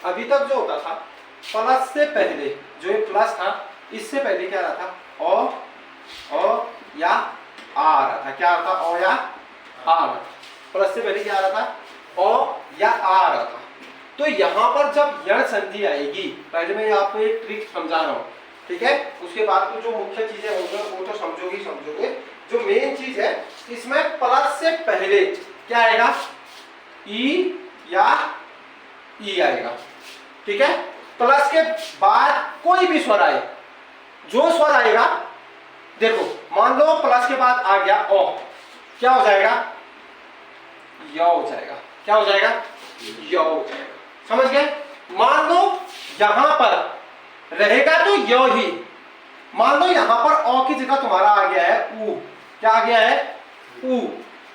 अभी तक जो होता था प्लस से पहले, जो ये प्लस था इससे पहले क्या रहा था, ओ या आ रहा था। क्या रहा था, ओ या आ रहा था। प्लस से पहले क्या आ रहा था, ओ या आ रहा था। तो यहां पर जब यण संधि आएगी, पहले मैं आपको एक ट्रिक समझा रहा हूं, ठीक है, उसके बाद तो जो मुख्य चीजें होंगी वो तो समझोगे। जो मेन चीज है इसमें प्लस से पहले क्या आएगा, ई या ई आएगा, ठीक है। प्लस के बाद कोई भी स्वर आए, जो स्वर आएगा, देखो मान लो प्लस के बाद आ गया ओ, क्या हो जाएगा, य हो जाएगा। क्या हो जाएगा, य हो जाएगा। समझ गए। मान लो यहां पर रहेगा तो य ही, मान लो यहां पर ओ की जगह तुम्हारा आ गया है ऊ, क्या आ गया है, ऊ,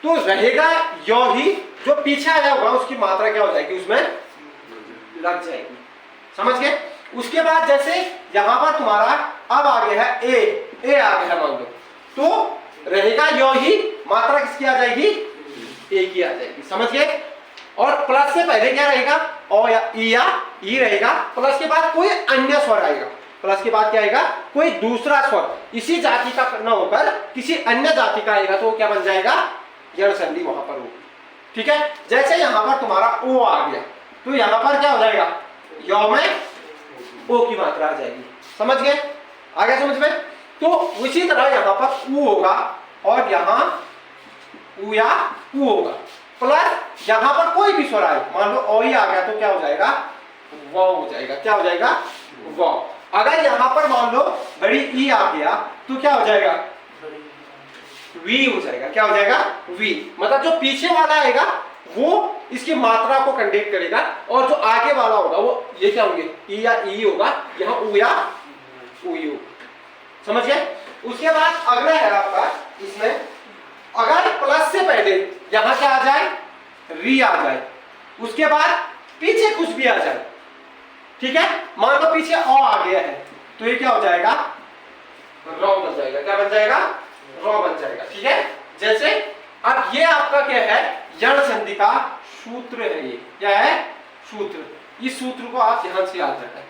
तो रहेगा य ही, जो पीछे आया होगा उसकी मात्रा क्या हो जाएगी, उसमें लग जाएगी। समझ गए। उसके बाद जैसे यहां पर तुम्हारा अब आ गया है ए आ गया है मान लो, तो रहेगा य ही, मात्रा किसकी आ जाएगी, ए की आ जाएगी। समझ गए। और प्लस से पहले क्या रहेगा, ओ या ई रहेगा। प्लस के बाद कोई अन्य स्वर आएगा, प्लस के बाद क्या आएगा, कोई दूसरा स्वर इसी जाति का न होकर किसी अन्य जाति का आएगा, तो वो क्या बन जाएगा, यण संधि वहां पर होगी। ठीक है। जैसे यहां पर तुम्हारा ओ आ गया, तो यहां पर क्या हो जाएगा, य में ओ की मात्रा आ जाएगी। समझ गए, आ गया समझ में। तो उसी तरह यहां पर ऊ होगा और यहां ऊ या ऊ होगा, प्लस यहां पर कोई भी स्वर आए, मान लो ओ ही आ गया तो क्या हो जाएगा, व हो जाएगा। क्या हो जाएगा, व। अगर यहां पर मान लो बड़ी ई आ गया तो क्या हो जाएगा, वी हो जाएगा। क्या हो जाएगा, वी। मतलब जो पीछे वाला आएगा वो इसकी मात्रा को कंडेक्ट करेगा, और जो आगे वाला होगा वो ये क्या होंगे, ई या ई होगा, यहाँ ऊ या ऊ होगा। समझ गए। उसके बाद अगला है आपका, इसमें अगर प्लस से पहले यहां क्या आ जाए, री आ जाए, उसके बाद पीछे कुछ भी आ जाए, ठीक है, मान लो पीछे ओ आ गया है, तो ये क्या हो जाएगा, रॉ बन जाएगा। क्या बन जाएगा, रॉ बन जाएगा। ठीक है। जैसे अब ये आपका क्या है, यण संधि का सूत्र है। ये क्या है, सूत्र। इस सूत्र को आप ध्यान से याद रखें।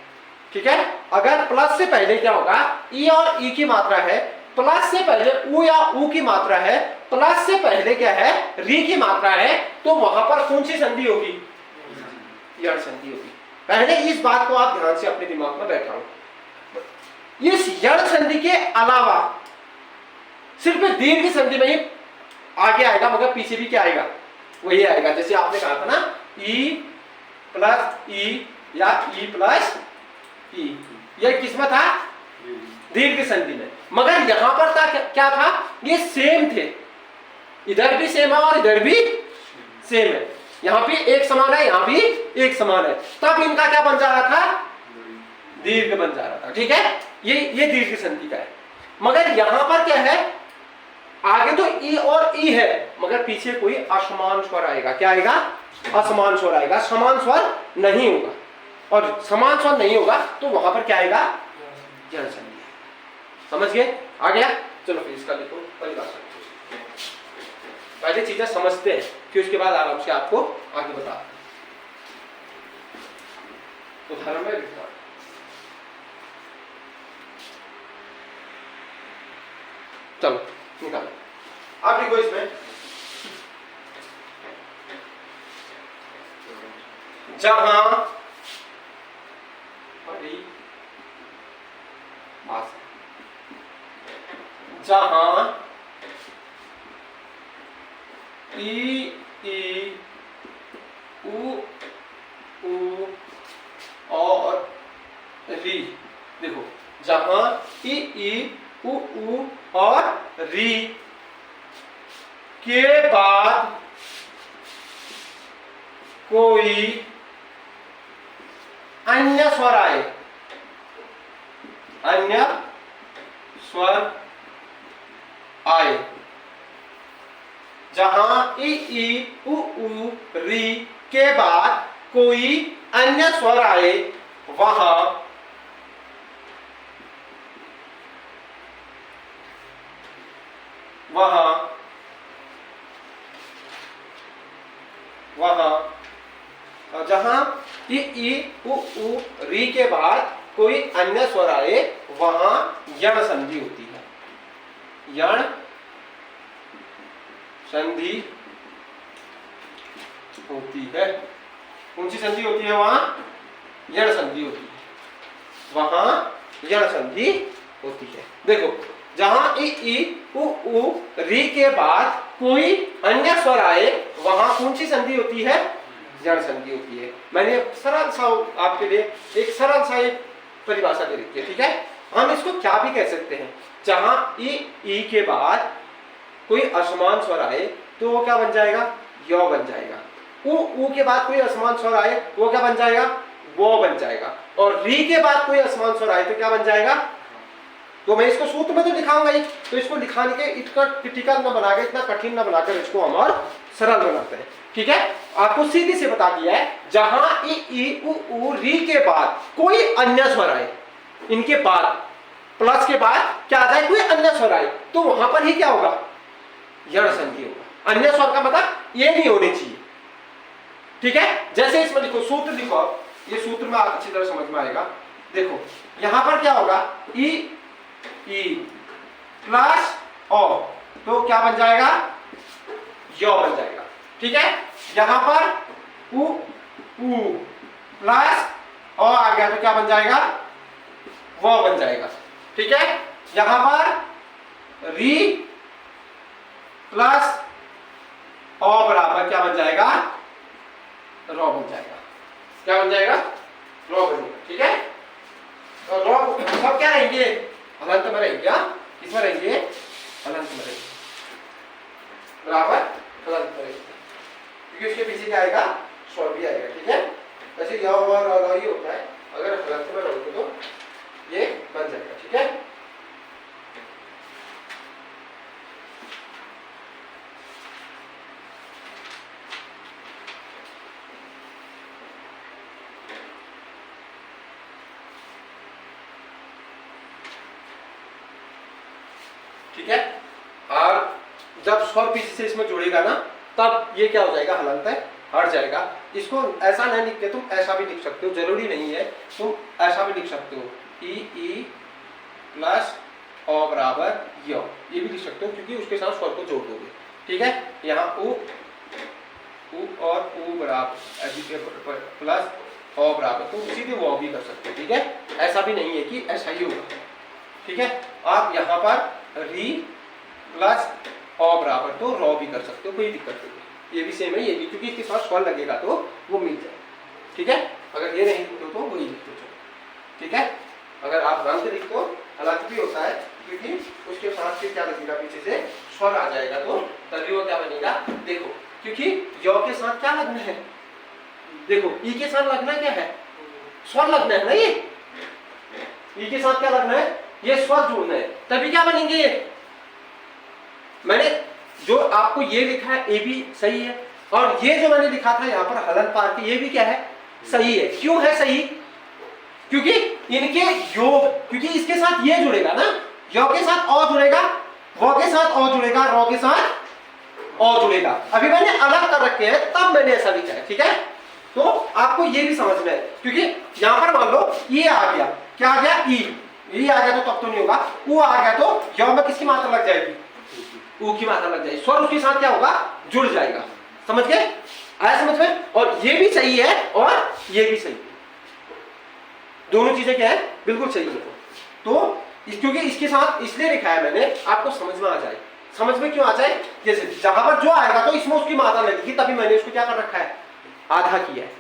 ठीक है। अगर प्लस से पहले क्या होगा, ई और ई की मात्रा है, प्लस से पहले ऊ या ऊ की मात्रा है, प्लस से पहले क्या है, री की मात्रा है, तो वहां पर कौन सी संधि होगी, यण संधि होगी। पहले इस बात को आप ध्यान से अपने दिमाग में बैठाओ। इस यण संधि के अलावा सिर्फ दीर्घ संधि में ही आगे आएगा, मगर पीछे भी क्या आएगा, वही आएगा। जैसे आपने कहा था ना, ई प्लस ई या ई प्लस ई, यह किसमें था, दीर्घ संधि में। मगर यहां पर था क्या था, ये सेम थे, इधर भी सेम है और इधर भी सेम है। यहां भी एक समान है, यहां भी एक समान है, तब इनका क्या बन जा रहा था, दीर्घ बन जा रहा था। ठीक है। ये दीर्घ संधि का है। मगर यहां पर क्या है, आगे तो ई और ई है, मगर पीछे कोई असमान स्वर आएगा। क्या आएगा, असमान स्वर आएगा, समान स्वर नहीं होगा। और समान स्वर नहीं होगा तो वहां पर क्या आएगा, यण संधि। समझ गए, आ गया। चलो फिर इसका देखो परिभाषा। पहले चीजें समझते हैं, फिर उसके बाद आराम से आपको आगे बता। उदाहरण में लिखना, चलो निकालो। आप लिखो इसमें, जहां जहां ई ऊ और री, देखो जहां ई ऊ और री के बाद कोई अन्य स्वर आए, अन्य स्वर आए, जहां ई ऊ री के बाद कोई अन्य स्वर आए, वहां और जहां ई उ री के बाद कोई अन्य स्वर आए वहां यण संधि होती है। यण संधि होती है। कौन सी संधि होती है? वहां यण संधि होती है, वहां यण संधि होती है। देखो जहां ई उ री के बाद कोई अन्य स्वर आए वहां कौन सी संधि होती है? यण संधि होती है। मैंने सरल सा आपके लिए एक सरल सा एक परिभाषा दे रखी है, ठीक है। हम इसको क्या भी कह सकते हैं, जहां ई के बाद कोई असमान स्वर आए तो वो क्या बन जाएगा? यो बन जाएगा। उ के बाद कोई असमान स्वर आए वो क्या बन जाएगा? वो बन जाएगा। और री के बाद कोई असमान स्वर आए तो क्या बन जाएगा? तो मैं इसको सूत्र में तो लिखाऊंगा ही, तो इसको लिखाने के इतना क्रिटिकल ना बना के, इतना कठिन ना बनाकर इसको हम और सरल बनाते हैं, ठीक है। आपको सीधी से बता दिया है, जहां ई उ री के बाद कोई अन्य स्वर आए, इनके बाद प्लस के बाद क्या आ जाए? कोई अन्य स्वर आए तो वहां पर ही क्या होगा? यण संधि होगा। अन्य स्वर का मतलब ये नहीं होनी चाहिए, ठीक है। जैसे इसमें लिखो, सूत्र लिखो, ये सूत्र में आप अच्छी तरह समझ में आएगा। देखो यहां पर क्या होगा? ई प्लस ओ तो क्या बन जाएगा? यो बन जाएगा, ठीक है। यहां पर उ प्लस ओ आ गया तो क्या बन जाएगा? वो बन जाएगा, ठीक है। यहां पर री प्लस ओ बराबर क्या बन जाएगा? रो बन जाएगा। क्या बन जाएगा? रो बन जाएगा, ठीक है। और रो सब क्या रहेंगे? हलंत में रहेंगे। क्या किसमें रहेंगे? हलंत में रहेंगे, बराबर हलंत में रहेंगे, क्योंकि उसके पीछे क्या आएगा? स्वर भी आएगा, ठीक है। वैसे यह और ही होता है, अगर हलंत में रहोगे तो ये बन जाएगा, ठीक है। ठीक है। और जब स्वर पीछे से इसमें जुड़ेगा ना, तब ये क्या हो जाएगा? हलंत है, हट जाएगा। इसको ऐसा नहीं लिख के तुम ऐसा भी लिख सकते हो, जरूरी नहीं है तुम ऐसा भी लिख सकते हो, ई प्लस ओ बराबर यो, ये भी लिख सकते हो, क्योंकि उसके साथ स्वर को जोड़ दोगे, ठीक है। यहाँ उ और उ बराबर प्लस ओ बराबर, तो सीधे वो भी कर सकते हो, ठीक है। ऐसा भी नहीं है कि ऐसा ही होगा, ठीक है। आप यहाँ पर री प्लस ओ बराबर तो रो भी कर सकते हो, कोई दिक्कत नहीं। ये भी सेम है, ये भी, क्योंकि इसके साथ स्वर लगेगा तो वो मिल जाएगा, ठीक है। अगर ये नहीं लिखते तो वही लिख दो, ठीक है। अगर आप रंग लिख दो, हालांकि भी होता है, क्योंकि उसके साथ फिर क्या लगेगा? पीछे से स्वर आ जाएगा, तो तभी वो क्या बनेगा? देखो, क्योंकि यो के साथ क्या लगना है? देखो ई के साथ लगना क्या है? स्वर लगना है ना। ये ई के साथ क्या लगना है? ये स्वर जोड़ना है, तभी क्या बनेंगे? मैंने जो आपको ये लिखा है ये भी सही है, और ये जो मैंने लिखा था यहाँ पर हलन पार के, ये भी क्या है? सही है। क्यों है सही? क्योंकि इनके योग, क्योंकि इसके साथ ये जुड़ेगा ना, यो के साथ ओ जुड़ेगा, वो के साथ ओ जुड़ेगा, रो के साथ ओ जुड़ेगा। अभी मैंने अलग कर रखे हैं, तब मैंने ऐसा लिखा है, ठीक है। तो आपको ये भी समझना है, क्योंकि यहां पर मान लो ये आ गया, क्या आ गया? ई आ गया तो तब तो नहीं होगा, उ आ गया तो यो में किसकी मात्रा लग जाएगी? उ की मात्रा लग जाएगी, स्वर उसके साथ क्या होगा? जुड़ जाएगा। समझ गए? आया समझ में? और ये भी सही है और ये भी सही है, दोनों चीजें क्या है? बिल्कुल सही है। तो क्योंकि इसके साथ इसलिए लिखा है मैंने, आपको समझ में आ जाए। समझ में क्यों आ जाए? जैसे जहां पर जो आएगा तो इसमें उसकी मात्रा लगेगी, तभी मैंने उसको क्या कर रखा है? आधा किया है।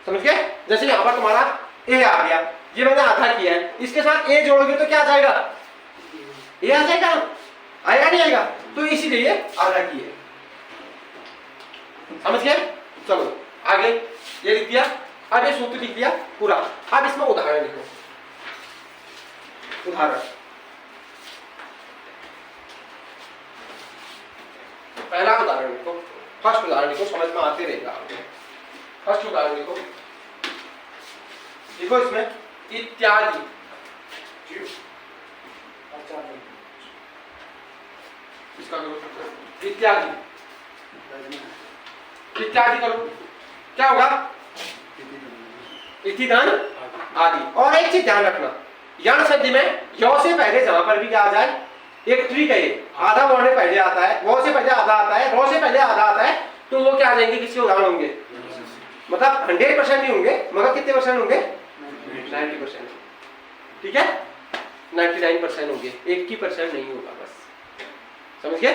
समझ गए? जैसे यहां पर तुम्हारा ए आ गया, ये मैंने आधा किया है, इसके साथ ए जोड़ोगे तो क्या आ जाएगा? ए आ जाएगा, आएगा नहीं आएगा? तो इसीलिए आधा किया है। समझ गए? चलो आगे ये लिख दिया, अब ये सूत्र लिख दिया पूरा। अब इसमें उदाहरण लिखो। उदाहरण, पहला उदाहरण लिखो, फर्स्ट उदाहरण लिखो, समझ में आते रहेगा। फर्स्ट उदाहरण लिखो, लिखो इसमें इत्यादि, इसका करो इत्यादि, इत्यादि करो, क्या होगा? इति धन आदि। और एक चीज ध्यान रखना, यण संधि में य से पहले जहां पर भी क्या आ जाए, एक ट्री का ये आधा वर्ण पहले आता है, वो से पहले आधा आता है, रो से पहले आधा आता है, तो वो क्या आ जाएंगे, किसके उदाहरण होंगे, मतलब 100% नहीं होंगे, मगर कितने परसेंट होंगे, 90%। ठीक है, 99% होंगे, 1% नहीं होगा बस, समझ गए।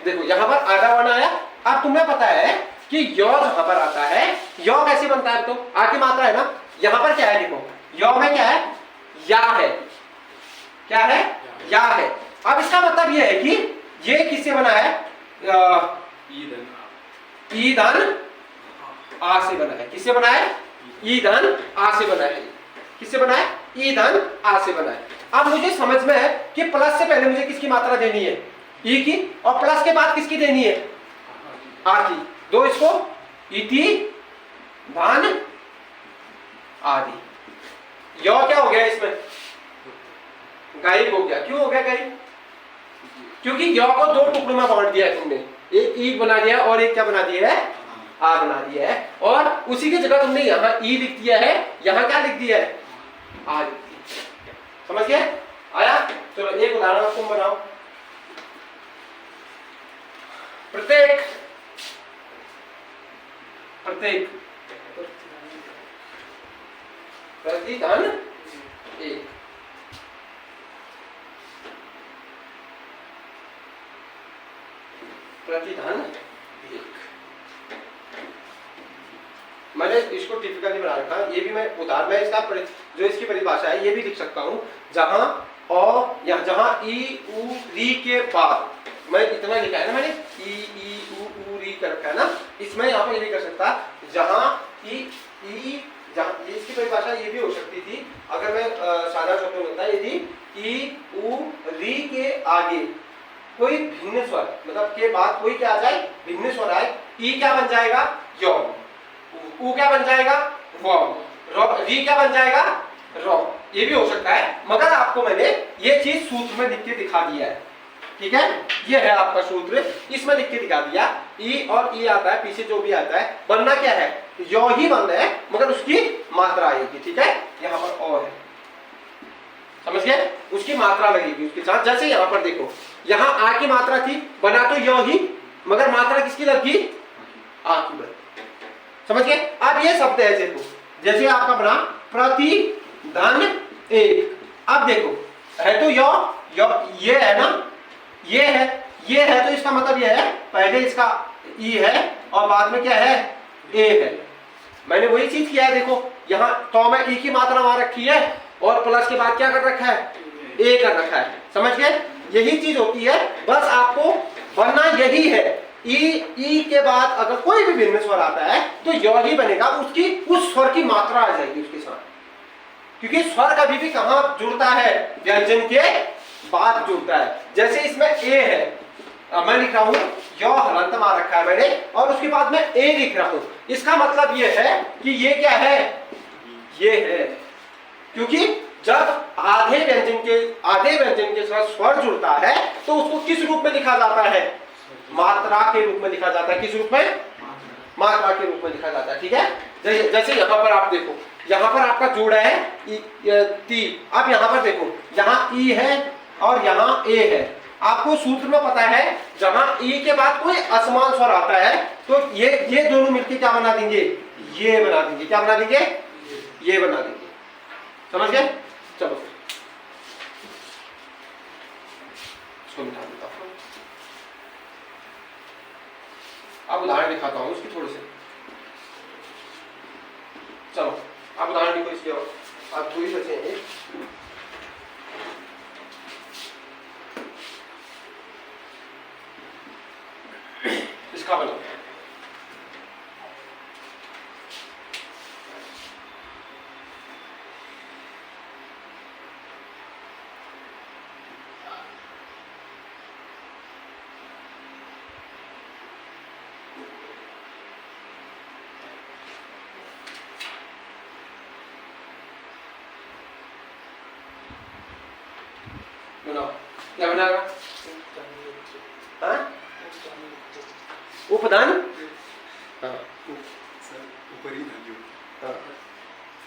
देखो यहाँ पर आधा वर्ण आया। अब तुम्हें पता है कि य जहां पर आता है, य कैसे बनता है, तो आ की मात्रा है ना, यहाँ पर क्या है, देखो य में क्या है, या है, क्या है, या है। अब इसका मतलब यह है कि ये किससे बना है, ई धन आ से बना है। किससे बना है, ई धन आ से बना है। किससे बना है, ई धन आ से बना है। अब मुझे समझ में है कि प्लस से पहले मुझे किसकी मात्रा देनी है, ई की, और प्लस के बाद किसकी देनी है, आ की। दो इसको इति धन आदि। यो क्या हो गया इसमें, गायब हो गया। क्यों हो गया गायब, क्योंकि यो को दो टुकड़ों में बांट दिया है तुमने, एक ई बना दिया और एक क्या बना दिया है, आ बना दिया है। और उसी की जगह तुमने यहाँ ई लिख दिया है, यहाँ क्या लिख दिया है, आ लिख दिया। समझ गए, आया। चलो एक उदाहरण तुम बनाओ। प्रत्येक प्रतिधन एक। प्रतिधन एक, मैंने इसको टिपिकली बना रखा है। ये भी मैं उदाहरण में इसका जो इसकी परिभाषा है ये भी लिख सकता हूँ, जहां और या जहां ई उ री के बाद, मैं इतना लिखा है ना मैंने, ई उ री कर रखा है ना, इसमें यहाँ पर ये नहीं कर सकता, जहां ई जहां, ये इसकी परिभाषा ये भी हो सकती थी अगर मैं सादा शब्द में होता है, यदि ई उ री के आगे कोई भिन्न स्वर, मतलब के बाद कोई क्या आ जाए, भिन्न स्वर आए, ई क्या बन जाएगा, यो, उ क्या बन जाएगा, वो, री क्या बन जाएगा, रो। ये भी हो सकता है, मगर आपको मैंने ये चीज सूत्र में लिख के दिखा दिया है। ठीक है, ये है आपका सूत्र, इसमें लिख के दिखा दिया। ई और ई आता है, पीछे जो भी आता है, बनना क्या है, यो ही बन है, मगर उसकी मात्रा आएगी। ठीक है, यहाँ पर और है, समझ गए, उसकी मात्रा लगेगी उसके साथ। जैसे यहाँ पर देखो, यहाँ आ की मात्रा थी, बना तो यो ही, मगर मात्रा किसकी लगी, आ की बनी। समझ गए। अब ये शब्द है, देखो जैसे आपका बना प्रतिधन एक। अब देखो है तो यो ये है ना, ये है, तो इसका मतलब ये है पहले इसका ई है और बाद में क्या है, ए है। मैंने वही चीज किया है, देखो यहाँ तो में ई की मात्रा वहां रखी है और प्लस के बाद क्या कर रखा है, ए कर रखा है। समझ गए, यही चीज होती है, बस आपको बनना यही है। ई के बाद अगर कोई भी भिन्न स्वर आता है तो यो ही बनेगा, उसकी उस स्वर की मात्रा आ जाएगी उसके साथ, क्योंकि स्वर कभी भी कहां जुड़ता है, व्यंजन के बाद जुड़ता है। जैसे इसमें ए है, मैं लिख रहा हूं यो हलंत मार रखा है मैंने, और उसके बाद में ए लिख रहा हूं, इसका मतलब ये है कि ये क्या है, ये है, क्योंकि जब आधे व्यंजन के साथ स्वर जुड़ता है तो उसको किस रूप में लिखा जाता है, मात्रा के रूप में लिखा जाता है। किस रूप में, मात्रा के रूप में लिखा जाता है। ठीक है, जैसे यहाँ पर आप देखो, यहाँ पर आपका जोड़ है ती। अब यहाँ पर देखो, यहाँ ई है और यहाँ ए है। आपको सूत्र में पता है, जहां ई के बाद कोई असमान स्वर आता है तो ये दोनों मिलकर क्या बना देंगे, ये बना देंगे। क्या बना देंगे, ये बना देंगे। समझ गए। चलो इसको मिटा देता हूं, अब उदाहरण दिखाता हूं उसकी थोड़ी से। चलो अब उदाहरण लिखो इसके, और अब दो ही बचे हैं। इसका बनाओ। क्या बनाएगा, उपदान, हाँ,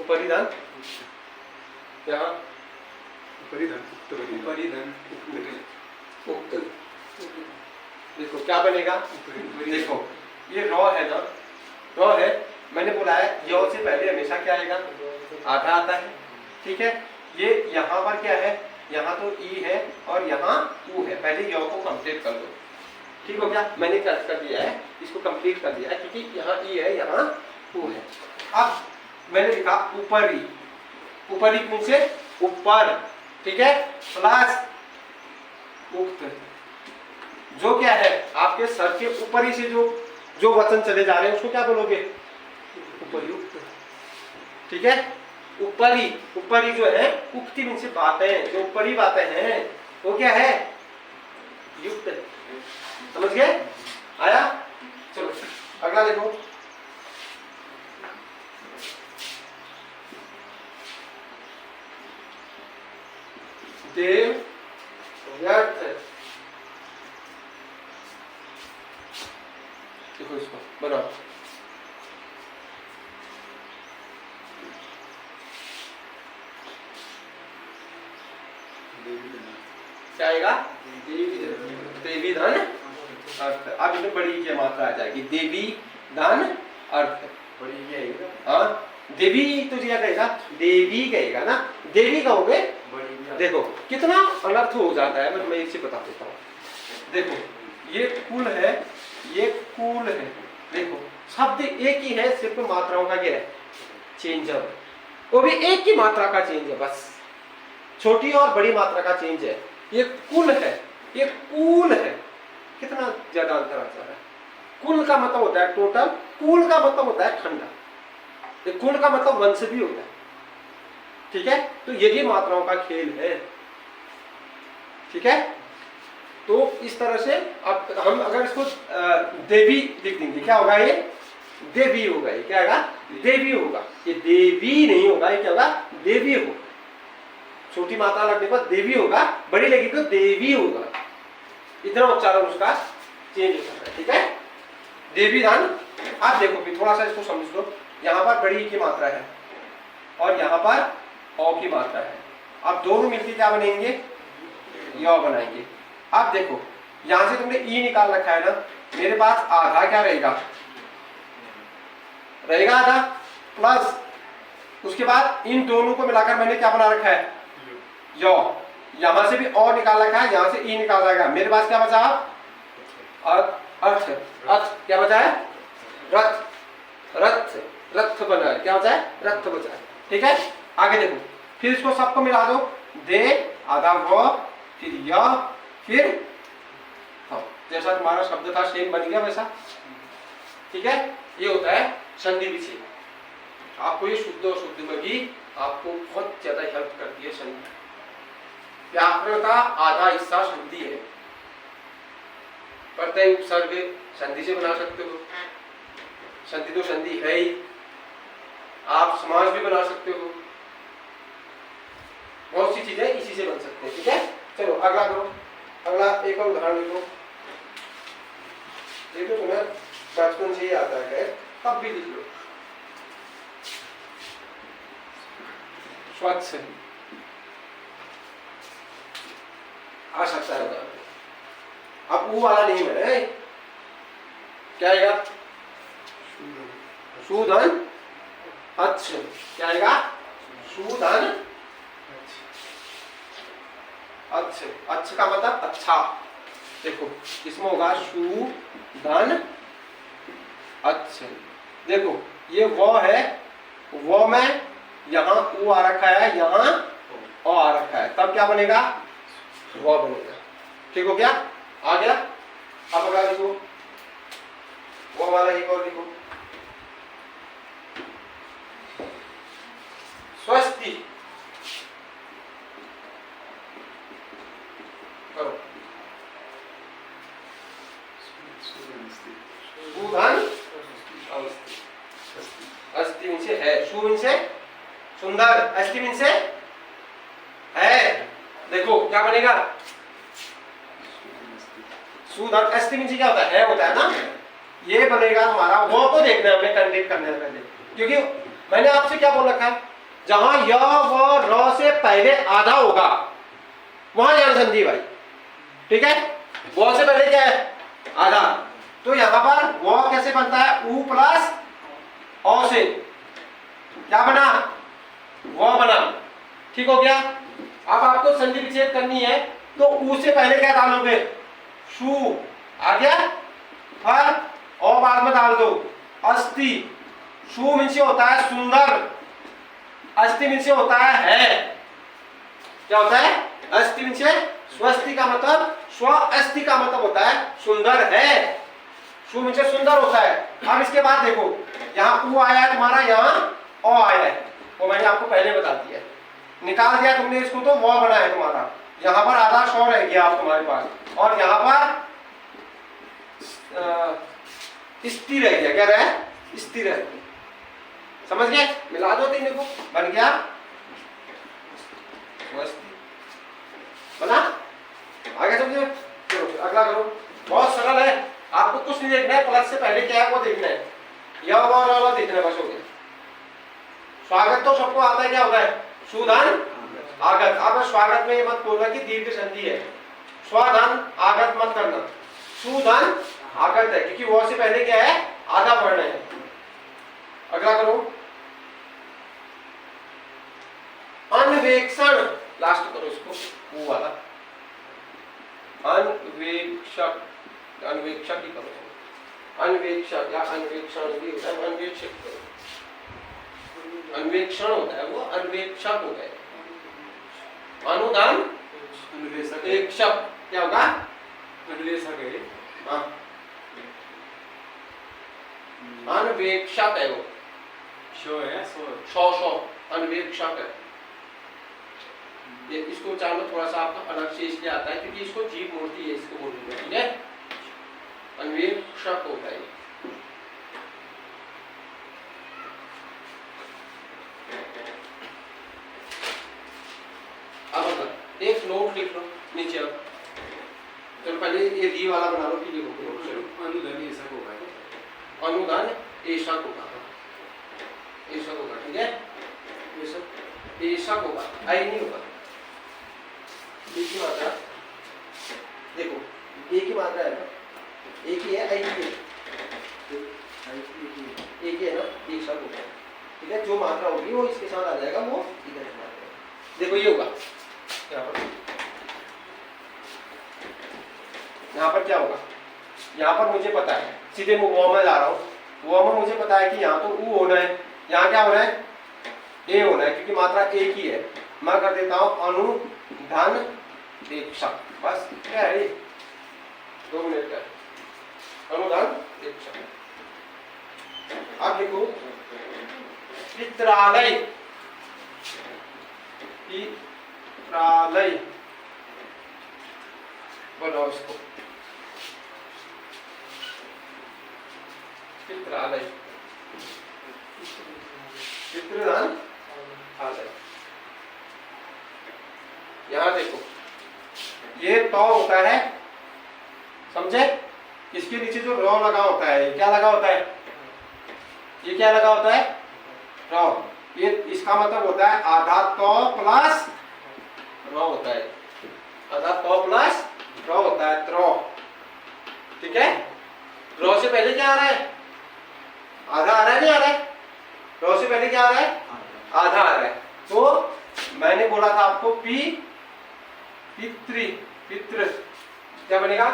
उपरी धन यहाँ ऊपरी धन ऊपरी धन उक्त। देखो क्या बनेगा, देखो ये रॉ है ना, रॉ है, मैंने बोला है यौ से पहले हमेशा क्या आएगा, आधा आता है, ठीक है। ये यहाँ पर क्या है, यहाँ तो ई है और यहाँ ऊ है, पहले यौ को कंप्लीट कर दो, ठीक हो गया। मैंने क्या कर दिया है, इसको कंप्लीट कर दिया है क्योंकि यहाँ ई है यहाँ ऊ है। अब मैंने लिखा ऊपरी, ऊपरी कौन से, ऊपर, ठीक है, प्लस उक्त, जो क्या है आपके सर के ऊपरी से जो वचन चले जा रहे हैं उसको क्या बोलोगे, उपर्युक्त, ठीक है। ऊपरी, ऊपरी जो है उक्ति में से बातें, जो ऊपरी बातें हैं वो क्या है, युक्त, समझ गए, आया। चलो अगला देखो, देव व्यर्थ, देखो इसको बनाओ, क्या आएगा, देवी धन अर्थ। अब इसमें बड़ी क्या मात्रा आ जाएगी, देवी धन अर्थ, बड़ी ये आएगी, हाँ देवी तो दिया कहेगा, देवी कहेगा ना, देवी कहोगे, बड़ी देखो कितना अनर्थ हो जाता है, मैं इसे बता देता हूँ। देखो ये कुल है, ये कुल है, देखो शब्द एक ही है, सिर्फ मात्राओं का क्या है, चेंज है, वो भी एक ही मात्रा का चेंज है, बस छोटी और बड़ी मात्रा का चेंज है। ये कुल है, ये कुल है, कितना ज्यादा अंतर आ जा रहा है। कुल का मतलब होता है टोटल, कुल का मतलब होता है खंड, ये कुल का मतलब वंश भी होता है, ठीक है। तो ये भी मात्राओं का खेल है, ठीक है। तो इस तरह से अब हम अगर इसको देवी लिख देंगे, क्या होगा, ये देवी होगा, ये क्या होगा, देवी होगा, ये देवी नहीं होगा, ये क्या होगा, देवी होगा। छोटी मात्रा लगने पर देवी होगा, बड़ी लगी तो देवी होगा, इतना उच्चारण उसका चेंज हो सकता है, ठीक है। देवी धन, आप देखो भी थोड़ा सा इसको समझ लो, यहाँ पर बड़ी की मात्रा है और यहाँ पर औ की मात्रा है, अब दोनों मिलकर क्या बनेंगे, यौ बनाएंगे। अब देखो यहां से तुमने ई निकाल रखा है ना, मेरे पास आधा क्या रहेगा, रहेगा आधा, प्लस उसके बाद इन दोनों को मिलाकर मैंने क्या बना रखा है, यौ, यहां से भी और निकाल रखा है, यहां से ई निकाल रखा है, मेरे पास क्या बचा, अर्थ, अर्थ क्या बचा है, रथ, रथ, रथ बना है, क्या बचा है, रथ बचा है, ठीक है। आगे देखो, फिर इसको सबको मिला दो, दे आधा वो, फिर य, फिर जैसा तुम्हारा शब्द था सेम बन गया वैसा, ठीक है। ये होता है संधि विच्छेद। आपको ये शुद्ध और शुद्ध में भी आपको बहुत ज्यादा हेल्प करती है संधि। व्याकरण का आधा हिस्सा संधि है, प्रत्यय उपसर्ग संधि से बना सकते हो, संधि तो संधि है ही, आप समाज भी बना सकते हो, बहुत सी चीजें इसी से बन सकते हैं, ठीक है। चलो अगला करो, अगला एक और उदाहरण लिखो, ये तो तुम्हें बचपन से ही आता है, तब भी लिख लो, स्वच्छ आ सकता है उदाहरण। अब ऊ वाला नहीं है, क्या आएगा, सुधन, अच्छा क्या आएगा, सुधन, अच्छा, अच्छा का मतलब अच्छा, देखो इसमें होगा सुधन, अच्छा, देखो ये वो है, वो में यहाँ ऊ आ रखा है, यहाँ ओ आ रखा है, तब क्या बनेगा, वो बनेगा, ठीक हो गया, आ गया। अब अगला लिखो, वो वाला एक और लिखो, स्वस्ति करो, सुधन, अस्ति इनसे है, सु इनसे सुंदर, अस्ति इनसे है, देखो क्या बनेगा, सुधन, अस्ति इनसे क्या होता है ना, ये बनेगा हमारा। वो को देखना है हमें, कंडीट करने से पहले, क्योंकि मैंने आपसे क्या बोल रखा है, जहां य व र से पहले आधा होगा वहां जान संधि भाई, ठीक है। व से पहले क्या है? आधा। तो यहां पर व कैसे बनता है? उ प्लस औ से क्या बना? व बना, ठीक हो गया। अब आपको संधि विच्छेद करनी है तो उ से पहले क्या डालोगे? शु आ गया, फल और बाद में डाल दो अस्ति। शु मीन से होता है सुंदर, अस्ति मीन से होता है। क्या होता है? अस्ति मीन से स्वस्ति का मतलब, स्व अस्ति का मतलब होता है सुंदर है। शु मीन से सुंदर होता है। अब इसके बाद देखो यहाँ उ आया है तुम्हारा, यहाँ ओ आया है, वो मैंने आपको पहले बता दिया है। निकाल दिया तुमने इसको तो वो बना है तुम्हारा। यहाँ पर आधा शौ रह गया आप तुम्हारे पास, और यहाँ पर स्थिर रह गया। क्या रहा है? स्थिर है। समझ गए? मिला दो तीन को, बन गया बना। आगे समझो, चलो अगला करो। बहुत सरल है, आपको कुछ नहीं देखना है, प्लस से पहले क्या है वो देखना है, यह और देखना है, बस हो गया। स्वागत तो सबको आता है, क्या होता है? सुधन आगत। अब स्वागत में ये मत बोलना कि दीर्घ संधि है, स्वधन आगत मत करना, सुधन आगत है, क्योंकि वो से पहले क्या है? आधा वर्ण है। अगला करो, अन्वेक्षण, लास्ट करो इसको, वो वाला अन्वेक्षक, अन्वेक्षक ही करो, अन्वेक्षक या अन्वेक्षण भी होता है, अन्वेक्षक करो। अन्वेक्षण होता है वो, अन्वेक्षक होता है। अनुदान अन्वेक्षक क्या होगा? अन्वेषक है। हाँ, अन्वेक्षक है वो, शो है, सौ अन्वेक्षक है। ये इसको उच्चारण थोड़ा सा आपका अलग से इसलिए आता है क्योंकि इसको जीव मूर्ति है, इसको बोलनी है, ठीक है। अन्वेक्षक होता है। अब एक नोट लिख लो नीचे। अब चलो पहले ये री वाला बना लो, फिर लिखो। अनुदान ऐसा होगा, अनुदान ऐसा होगा, ऐसा होगा, ठीक है। ऐसा होगा, आई नहीं होगा। एक ही मात्रा, देखो एक ही मात्रा है ना, एक ही है, आई नहीं है, एक ही है ना, एक साथ होगा, ठीक है। जो मात्रा होगी वो इसके साथ आ जाएगा, वो इधर आ जाएगा। देखो ये होगा, यहाँ पर क्या होगा? यहाँ पर मुझे पता है, सीधे मैं वो में जा रहा हूँ, वो में मुझे पता है कि यहाँ तो ऊ होना है, यहाँ क्या होना है? ए होना है, क्योंकि मात्रा एक ही है। मैं कर देता हूँ अनुधन ऐक्षक, बस क्या है ये? 2 मिनट का अनुधन ऐक्षक। अब देखो पित्रालय, पित्रालय बोलो इसको, पित्रालय, पितृधन आलय। यहां देखो ये तो होता है, समझे? इसके नीचे जो रॉ लगा होता है, क्या लगा होता है? ये क्या लगा होता है? रॉ। ये इसका मतलब होता है आधा तो प्लस रॉ होता है, आधा तो प्लस रॉ होता है, त्रो, ठीक है। रॉ से पहले क्या आ रहा है? आधा आ रहा है, नहीं आ रहा है? रॉ से पहले क्या आ रहा है? आधा आ रहा है। तो मैंने बोला था आपको पी पितृ, पितृ क्या बनेगा?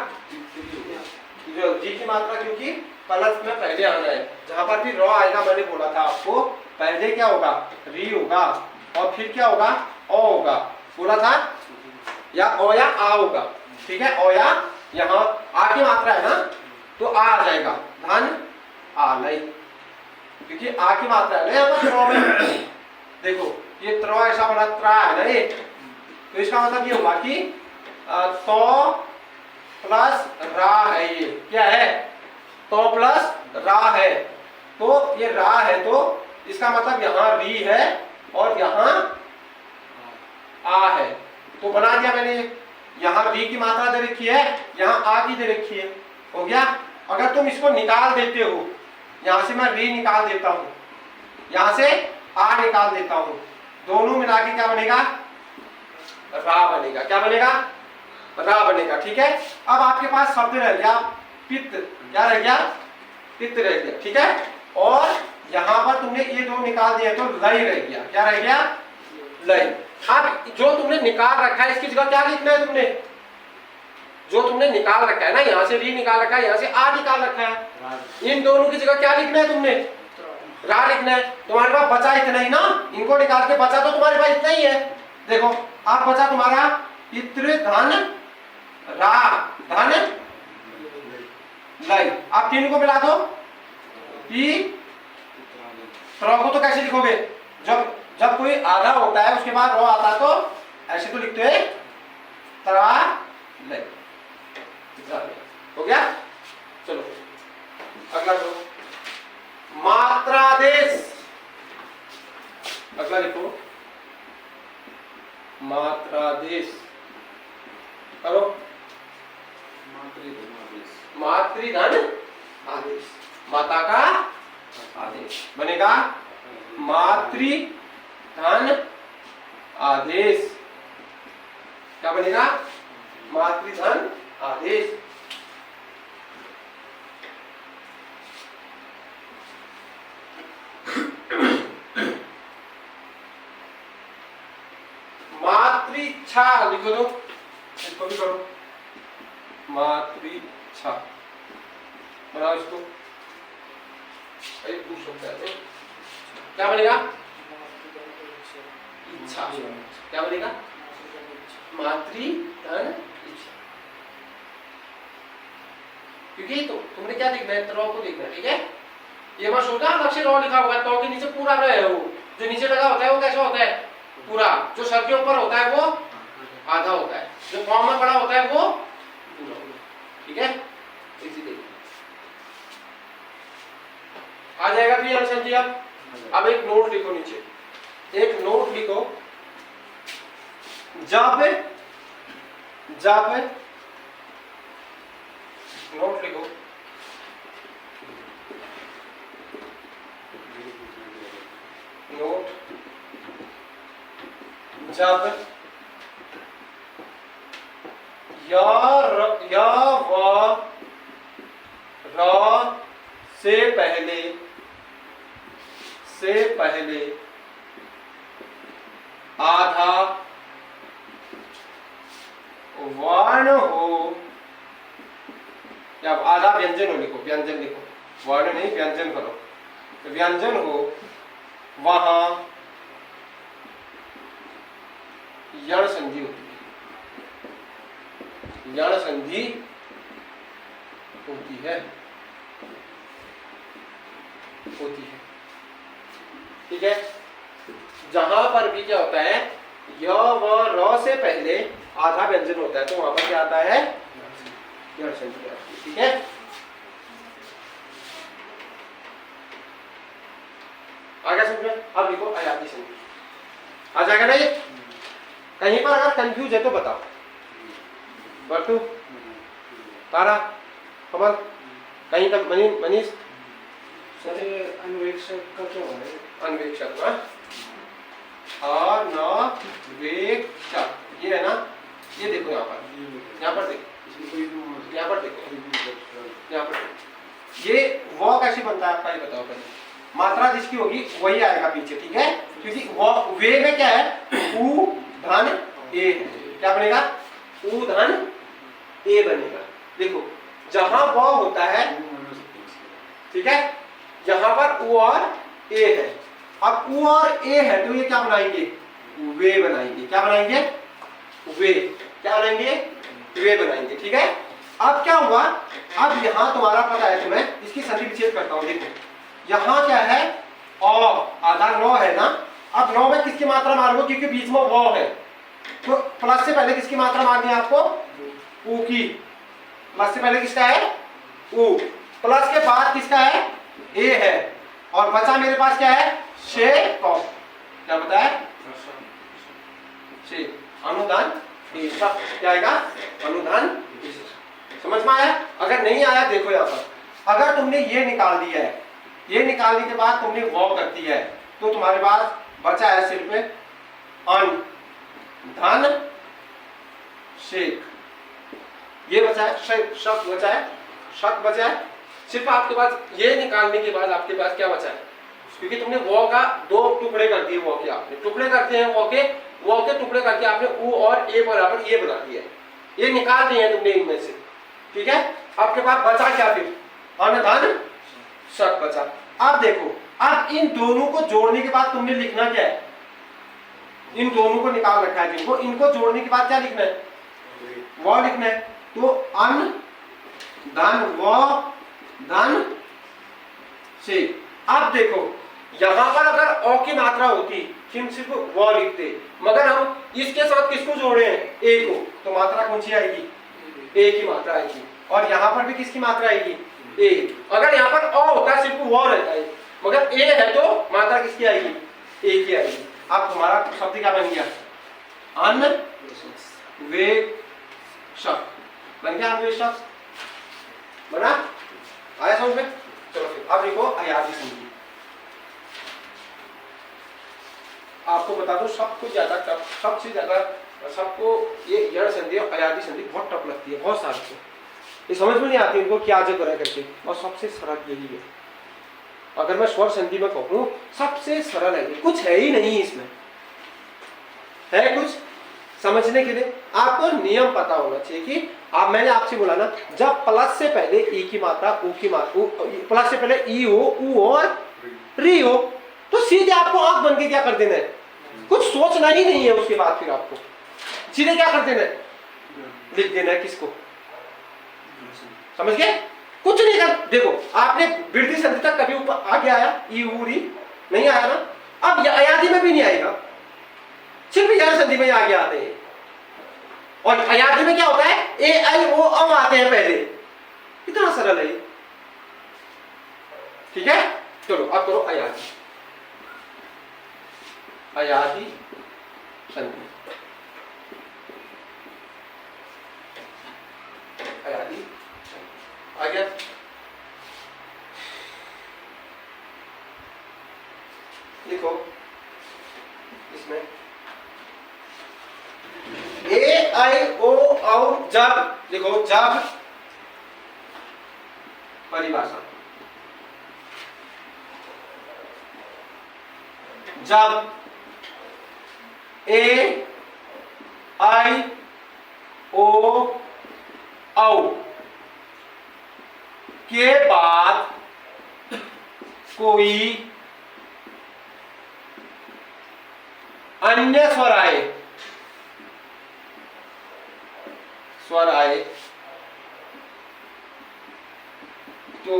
जी की मात्रा, क्योंकि प्लस में पहले आना है। जहां पर भी रॉ आएगा मैंने बोला था आपको, पहले क्या होगा? री होगा, और फिर क्या होगा? ओ होगा, बोला था, या ओ या आ होगा, ठीक है। ओ या यहाँ आ की मात्रा है ना, तो आ जाएगा, धन आलय, क्योंकि आ की मात्रा है ना यहाँ पर रॉ में। देखो ये त्रो ऐसा बना, त्रा है ना ये, तो इसका मतलब ये होगा कि तो प्लस रा है, ये क्या है? तो प्लस रा है, तो ये रा है, तो इसका मतलब यहाँ री है और यहाँ आ है, तो बना दिया मैंने। यहाँ री की मात्रा दे रखी है, यहाँ आ की दे रखी है, हो गया। अगर तुम इसको निकाल देते हो, यहाँ से मैं री निकाल देता हूँ, यहाँ से आ निकाल देता हूँ, दोनों मिला के क्या बनेगा, रा बनेगा। क्या बनेगा, रा बनेगा। ठीक है, अब आपके पास शब्द रह गया पित्त, क्या रह गया, पित्त रह गया। ठीक है, और यहां पर तुमने ये दो निकाल दिए तो लय रह गया। क्या रह गया, लय। अब जो तुमने निकाल रखा है इसकी जगह क्या लिखना है तुमने, जो तुमने निकाल रखा है ना, यहाँ से री निकाल रखा है, यहाँ से आ निकाल रखा है, इन दोनों की जगह क्या लिखना है तुमने, रा लिखना है। तुम्हारे पास बचा इतना ही ना, इनको निकाल के बचा तो तुम्हारे पास इतना ही है। देखो आप बचा तुम्हारा पितृ धन रा धन लय। आप तीन को मिला दो कि को तो कैसे लिखोगे, जब जब कोई आधा होता है उसके बाद रो आता है तो ऐसे तो लिखते हैं त्रा लय। हो गया, चलो अगला दो मात्रादेश। अगला लिखो मात्रादेश, करो मातृधन आदेश, माता का आदेश बनेगा मातृधन आदेश। क्या बनेगा, मातृधन आदेश। मातृच्छा लिखो दो, इसको भी करो मातृच्छा, बनाओ इसको। क्या बनेगा, इच्छा। क्या बनेगा, मातृधन इच्छा। क्योंकि तुमने क्या देखना है, रो को देखना है। ठीक है, ये मत सोचना अलग से रो लिखा होगा, तो के नीचे पूरा रो है, वो जो नीचे लगा होता है वो कैसा होता है, पूरा। जो सर के ऊपर होता है वो आधा होता है, जो फॉर्म में पड़ा होता है वो पूरा होता है। ठीक है, इसी देखिए आ जाएगा भी आंसर जी। अब एक नोट लिखो नीचे, एक नोट लिखो, जब जब नोट लिखो नोट जब या व र से पहले आधा वर्ण हो, या आधा व्यंजन हो, लिखो व्यंजन लिखो, वर्ण नहीं व्यंजन करो, तो व्यंजन हो, वहां यण संधि होती है, यण संधि होती है। ठीक है, जहां पर भी क्या होता है, य व र से पहले आधा व्यंजन होता है तो वहां पर क्या आता है, यण संधि आती है। ठीक है, आ गया समझ में। अब लिखो अयाती संधि, आ जाएगा ना ये। कहीं पर अगर कंफ्यूज है तो बताओ। बटू, तारा, कमल, कहीं तक मनीष। अन्वेक्षक का क्या है, अन्वेक्षक ना, अन्वेक्षक ये है ना, ये देखो यहाँ पर, यहाँ पर देखो, यहाँ पर देखो, यहाँ पर देखो। ये वो कैसे बनता है आपका ये बताओ पहले। मात्रा जिसकी होगी वही आएगा पीछे। ठीक है, क्योंकि वो वे में क्या है, उ धन ए है। क्या बनेगा, उ धन ए बनेगा। देखो जहां वो होता है, ठीक है, यहां पर उ और ए है। अब उ और ए है तो ये क्या बनाएंगे, वे बनाएंगे। क्या बनाएंगे, वे। क्या बनाएंगे, वे बनाएंगे। ठीक है, अब क्या हुआ, अब यहां तुम्हारा पता है तुम्हें, इसकी संधि विच्छेद करता हूं। देखो यहां क्या है, आधा नौ है ना। अब नौ में किसकी मात्रा मारूंगा, क्योंकि बीच में वो है, तो प्लस से पहले किसकी मात्रा मारनी है आपको, उ की। प्लस से पहले किसका है, उ। प्लस के बाद किसका है, ए है। और बचा मेरे पास क्या है, शे कौ। क्या बताया, शे अनुदान क्या आएगा, अनुदान। समझ में आया। अगर नहीं आया देखो यहाँ पर, अगर तुमने ये निकाल दिया है, ये निकालने के बाद तुमने वो कर दिया है, तो तुम्हारे पास बचा है सिर पे अन, धन शेख, ये बचा है, शक बचा है, शक बचा है। सिर्फ आपके पास ये निकालने के बाद आपके पास क्या बचा है, क्योंकि तुमने वो का दो टुकड़े कर दिए, वो के आपने टुकड़े करते हैं, वो के टुकड़े करके आपने उ और ए बराबर ये बना दिया, ये निकाल दिए हैं तुमने इनमें से, ठीक है। आपके पास बचा क्या फिर, अन धन शक बचा। अब देखो, अब इन दोनों को जोड़ने के बाद तुमने लिखना क्या है, इन दोनों को निकाल रखा है जिनको, इनको जोड़ने के बाद क्या लिखना है, वो लिखना है। तो अन धन वो धन से। अब देखो यहां पर अगर अ की मात्रा होती हम सिर्फ वो लिखते, मगर हम इसके साथ किसको जोड़े हैं, ए को, तो मात्रा कौन सी आएगी, ए की मात्रा आएगी। और यहां पर भी किसकी मात्रा आएगी, ए। अगर यहाँ पर अ होता सिर्फ वो रहता है, मगर ए है तो मात्रा किसकी आएगी, ए की आएगी। अब तुम्हारा शब्द क्या बन गया, अन्वेषक बन गया, अन्वेषक बना, आया समझ में। चलो फिर अब देखो अयादी संधि। आपको बता दो सबको ज्यादा टफ, सबसे ज्यादा सबको ये यण संधि और अयादी संधि बहुत टफ लगती है, बहुत सारे को ये समझ में नहीं आती इनको क्या जगह करा करके, और सबसे सरल यही है। अगर मैं स्वर संधि में कहूं सबसे सरल है, कुछ है ही नहीं इसमें, है कुछ समझने के लिए आपको नियम पता होना चाहिए कि आप, मैंने आपसे बोला ना, जब प्लस से पहले ई की मात्रा, उ की मात्रा, प्लस से पहले ई हो, उ और री हो, तो सीधे आपको आंख बन के क्या कर देना है, कुछ सोचना ही नहीं है। उसके बाद फिर आपको सीधे क्या कर देना है, लिख देना है। किसको समझ गए, कुछ नहीं कर। देखो आपने वृद्धि संधि तक कभी ऊपर आगे आया, ई उ री नहीं आया ना, अब अयादी में भी नहीं आएगा, सिर्फ यण संधि में आगे आते हैं। और अयादी में क्या होता है, ए आई ओ औ आते हैं पहले, इतना सरल है, ठीक है। चलो अब करो अयादी, अयादी संधि, अयादी आ गया। लिखो इसमें ए आई ओ औ जब, लिखो जब परिभाषा, जब ए आई ओ औ के बाद कोई अन्य स्वर आए, स्वर आए तो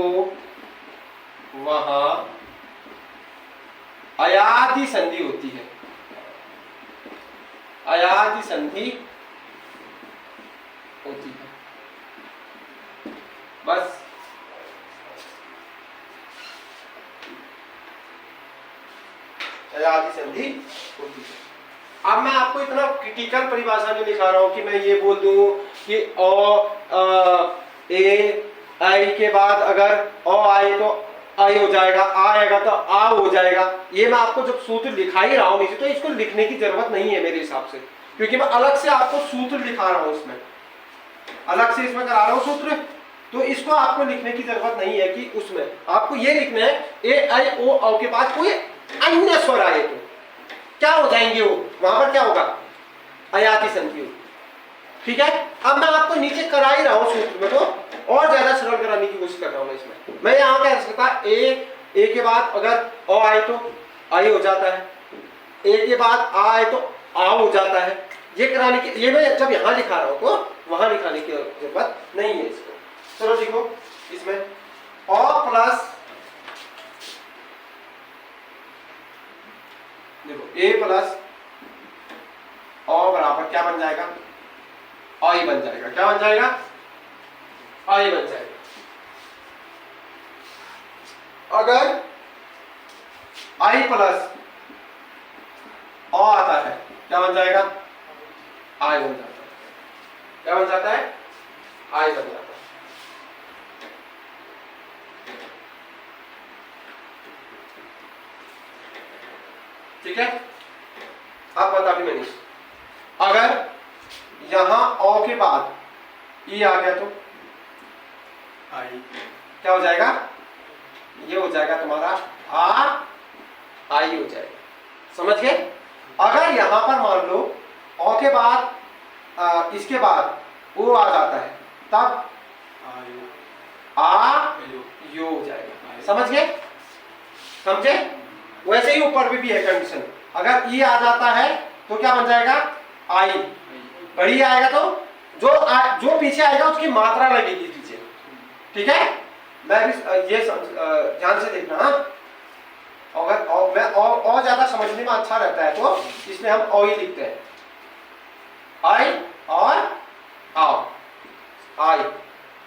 वहां अयादी संधि होती है, अयादी संधि होती है। बस अयादी संधि होती है। अब मैं आपको इतना क्रिटिकल परिभाषा नहीं दिखा रहा हूं कि मैं ये बोल दूं कि ए आई के बाद अगर अ आए तो आई हो जाएगा, आ आएगा तो आ हो जाएगा। ये मैं आपको जब सूत्र लिखा ही रहा हूं नीचे, तो इसको लिखने की जरूरत नहीं है मेरे हिसाब से, क्योंकि मैं अलग से आपको सूत्र लिखा रहा हूं, इसमें अलग से इसमें करा रहा हूं सूत्र, तो इसको आपको लिखने की जरूरत नहीं है कि उसमें आपको ये लिखना है ए आई ओ औ के बाद कोई अन्य स्वर आए तो क्या हो जाएंगे, वो वहां पर क्या होगा, अयादी संधि होगी, ठीक है। अब मैं आपको नीचे करा ही रहा हूं सूत्र में, तो और ज्यादा सरल कराने की कोशिश कर रहा हूं इसमें। मैं यहाँ कह सकता ए के बाद अगर अ आए तो आई हो जाता है, ए के बाद आ आए तो आ हो जाता है। ये कराने की, ये मैं जब यहाँ लिखा रहा हूं तो वहां लिखाने की जरूरत नहीं है इसको। चलो देखो इसमें अ प्लस, देखो ए प्लस अ बराबर क्या बन जाएगा, आई बन जाएगा। क्या बन जाएगा, आई बन जाएगा। अगर आई प्लस अ आता है क्या बन जाएगा, आई बन जाता है। क्या बन जाता है, आई बन जाता है। ठीक है। आप बता भी मनीष, अगर यहां ओ के बाद ई आ गया तो आई क्या हो जाएगा? ये हो जाएगा तुम्हारा आई हो जाएगा, समझ गए? अगर यहां पर मान लो ओ के बाद इसके बाद ओ आ जाता है तब आयु आ आयु यू हो जाएगा, समझ गए? समझे? वैसे ही ऊपर भी है कंडीशन, अगर ई आ जाता है तो क्या बन जाएगा? आई। बड़ी आएगा तो जो पीछे आएगा उसकी मात्रा लगेगी पीछे, ठीक है? मैं भी ये ध्यान से देखना, हाँ? अगर मैं और ज्यादा समझने में अच्छा रहता है तो इसमें हम ओ ही लिखते हैं, आई और आओ, आई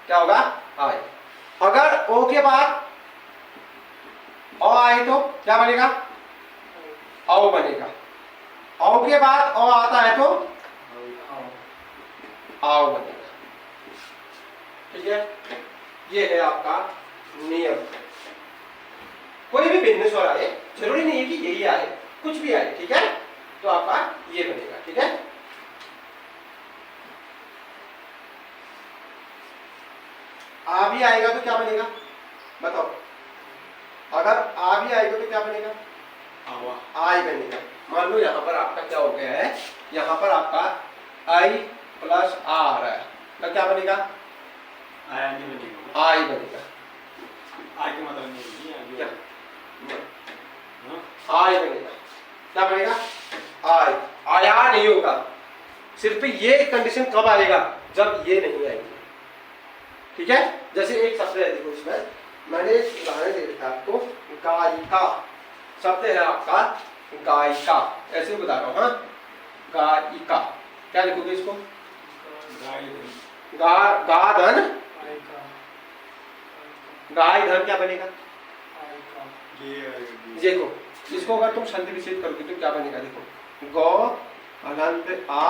क्या होगा? आई। अगर ओ के बाद ओ आए तो क्या बनेगा? औ बनेगा। औ के बाद ओ आता है तो आओ बनेगा, ठीक है? ये है आपका नियम। कोई भी भिन्न स्वर आए, जरूरी नहीं है कि यही आए, कुछ भी आए, ठीक है? तो आपका ये बनेगा, ठीक है? आ भी आएगा तो क्या बनेगा? बताओ। अगर आ भी आएगा तो क्या बनेगा? आवा आई बनेगा। मान लो यहाँ पर आपका क्या हो गया है, यहाँ पर आपका आई प्लस आ आ रहा है, तो क्या बनेगा? आया नहीं बनेगा, आई बनेगा। आई के मतलब नहीं है क्या? हाँ आई बनेगा। क्या बनेगा? आई। आया नहीं होगा। सिर्फ ये कंडीशन कब आएगा? जब ये नहीं आएगी, ठीक है? जैसे एक शब्द है, देखो इसमें मैंने एक उदाहरण दे रखा आपको, गायिका शब्द है आपका, गायिका, ऐसे बता रहा हूँ, हाँ? गायिका, क्या लिखोगे इसको? गाधन, गाय धन क्या बनेगा? देखो इसको अगर तुम संधि विच्छेद करोगे तो क्या बनेगा? देखो गौ अनंत आ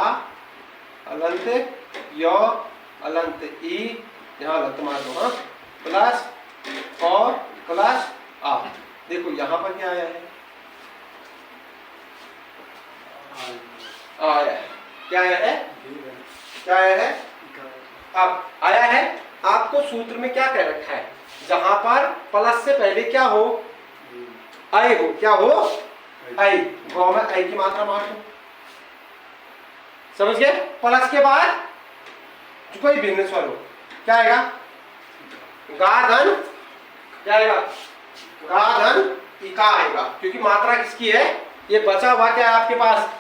अनंत य अनंत ई, यहाँ अनंत मार दो, हाँ? प्लस और प्लस आ। देखो यहाँ पर क्या आया है? आया है। क्या आया है? क्या आया है? अब आया है। आपको सूत्र में क्या कह रखा है? जहां पर प्लस से पहले क्या हो? आई हो। क्या हो? आई। गौ में आई की मात्रा मार दो, समझ गए? प्लस के बाद जो कोई भिन्न स्वर हो, क्या आएगा? गाधन, क्या आएगा? गाधन इका आएगा, क्योंकि मात्रा किसकी है? ये बचा हुआ क्या है आपके पास?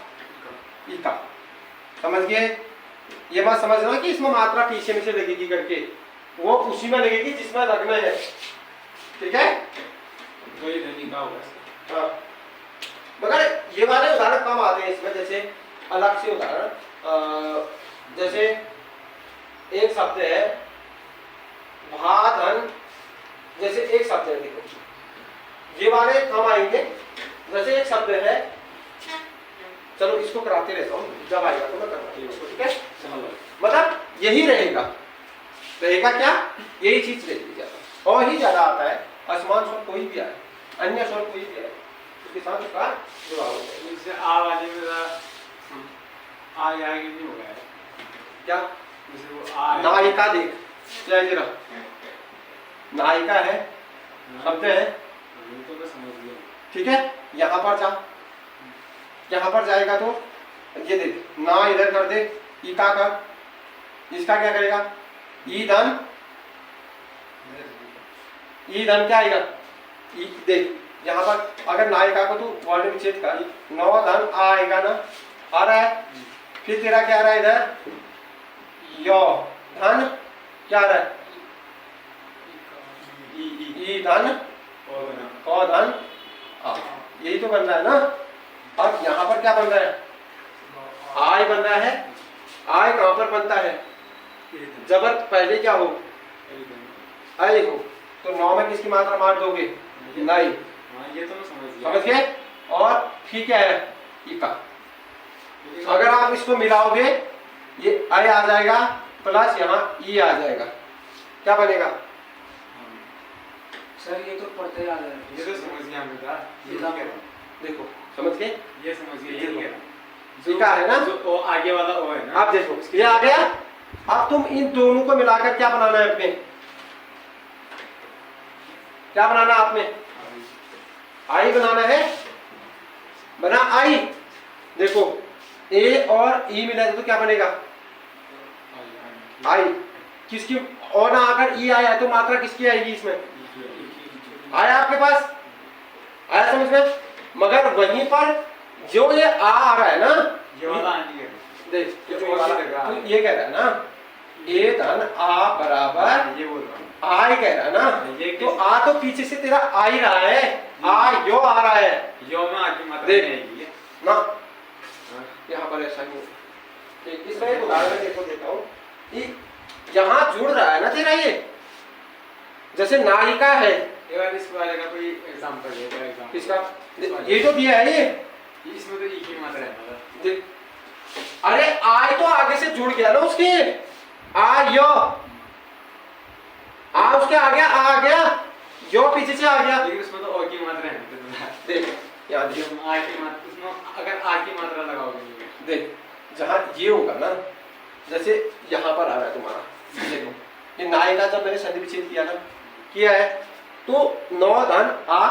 इका। समझ गए? ये बात समझना कि इसमें मात्रा पीछे में से लगेगी करके, वो उसी में लगेगी जिसमें लगना है, ठीक है? तो ये धनी का होगा। हाँ। मगर ये वाले उदाहरण कम आते हैं इसमें, जैसे अलग से उदाहरण, जैसे एक शब्द है भाधन, जैसे एक शब्द है, देखो ये वाले कम आएंगे। जैसे एक शब्द है, चलो इसको कराते रहता हूँ, जब आएगा तो मैं करवाती हूँ, ठीक है? मतलब यही रहेगा क्या? यही चीज रहेगी ज्यादा, और ही ज्यादा आता है। असमान स्वर कोई भी आए, अन्य स्वर कोई भी आए, उसके साथ उसका जवाब होता है। इससे आ वाले में आ आगे नहीं होगा यार। क्या? जैसे वो आ नायिका, देख जय जरा, नायिका है, शब्द है, तो मैं समझ गया, ठीक है? यहाँ पर जा, यहाँ पर जाएगा तो ये देख, ना इधर कर दे, इका कर, इसका क्या करेगा? ईधन, ईधन क्या आएगा? देख यहाँ पर अगर नायिका को तू वर्ण विच्छेद कर, नौ धन आएगा ना, आ रहा है। फिर तेरा क्या आ रहा है इधर? यो धन, क्या आ रहा है? ई धन, कौ धन आ, यही तो बन रहा है ना। अब यहाँ पर क्या बन रहा है? आय बन रहा है। आय कहाँ पर बनता है? जब पहले क्या हो? आई हो, तो नौ में किसकी मात्रा मार दोगे? नहीं। ये तो मैं समझ गया। समझ गए? और फिर क्या है? इका। अगर आप इसको मिलाओगे, ये आई आ जाएगा प्लस यहाँ ई आ जाएगा, क्या बनेगा? सर ये तो पढ़ते आ रहा है। ये तो समझ गया बेटा, ये कह रहा हूँ। देखो समझ गए? ये समझ गया, ये कह रहा हूँ। लिखा है ना, जो ओ आगे वाला ओ है ना, आप देखो ये आ गया। अब तुम इन दोनों को मिलाकर क्या बनाना है अपने, क्या बनाना है आपने, आई बनाना है, बना आई। देखो ए और ई मिलाएंगे तो क्या बनेगा, आई। किसकी और ना आकर ई आया तो मात्रा किसकी आएगी इसमें, आया आपके पास, आया समझ में। मगर वहीं पर जो ये आ रहा है ना, ये वाला आंटी है, देख ये जो और वाला, भी लग रहा है। तो ये कह रहा है ना ए धन आ बराबर ये बोल रहा हूँ, आई कह रहा है ना, ये तो आ तो पीछे से तेरा आ ही रहा है, आ यो आ रहा है यो में आगे मात्रा देख। नहीं आएगी ये। ना, यहाँ पर ऐसा नहीं है। इसमें एक उदाहरण देखो देता हूँ, यहाँ जुड़ रहा है ना तेरा ये, जैसे नायिका है, एक बार इस वाले का कोई एग्जांपल है, क्या एग्जांपल इसका ये जो दिया है ये, इसमें तो ई की मात्रा है मतलब, देख, अरे आय तो आगे से जुड़ गया ना उसके, आ यो, आ उसके आ गया, आ गया, यो पीछे से आ गया। लेकिन उसमें तो ओ की मात्रा है मतलब, देख याद जो आ की मात्रा, उसमें अगर आ की मात्रा लगाओगे, देख जहाँ ये होगा ना, जैसे यहाँ पर आ रहा है तुम्हारा, देखो ये नायिका जब मैंने संधि विच्छेद किया है, तो नौ धन आ